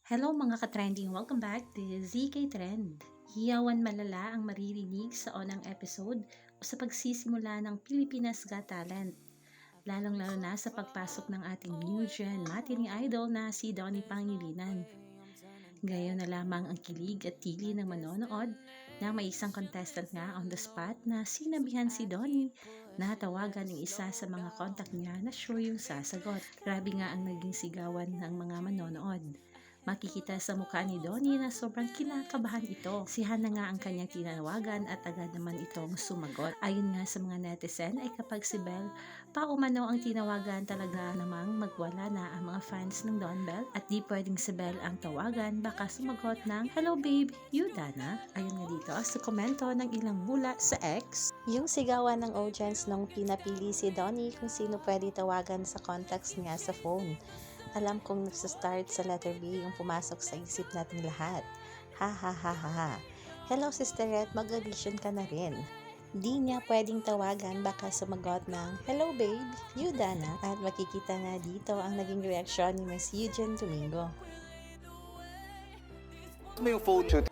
Hello mga ka-trending! Welcome back to ZK Trend. Hiyawan malala ang maririnig sa unang episode o sa pagsisimula ng Pilipinas Got Talent. Lalong-lalo na sa pagpasok ng ating new gen matining idol na si Donnie Pangilinan. Gayon na lamang ang kilig at tili ng manonood na may isang contestant nga on the spot na sinabihan si Donnie na tawagan ng isa sa mga contact niya na sure yung sasagot. Grabe nga ang naging sigawan ng mga manonood. Makikita sa mukha ni Donnie na sobrang kinakabahan ito. Si Hannah nga ang kanyang tinawagan at agad naman itong sumagot. Ayon nga sa mga netizen ay kapag si Belle paumano ang tinawagan, talaga namang magwala na ang mga fans ng Don Bell at di pwedeng si Belle ang tawagan, baka sumagot ng "Hello babe, you Dana?" Ayon nga dito sa komento ng ilang mula sa X. Yung sigawan ng audience nung pinapili si Donnie kung sino pwede tawagan sa contacts niya sa phone. Alam kong nagsa-start sa letter B yung pumasok sa isip natin lahat. Ha ha ha ha ha. Hello Sisterette, mag-audition ka na rin. Di niya pwedeng tawagan, baka sumagot ng "Hello babe, you Dana?" At makikita nga dito ang naging reaksyon ni Miss Eugene Domingo. Mo yung phone shoot.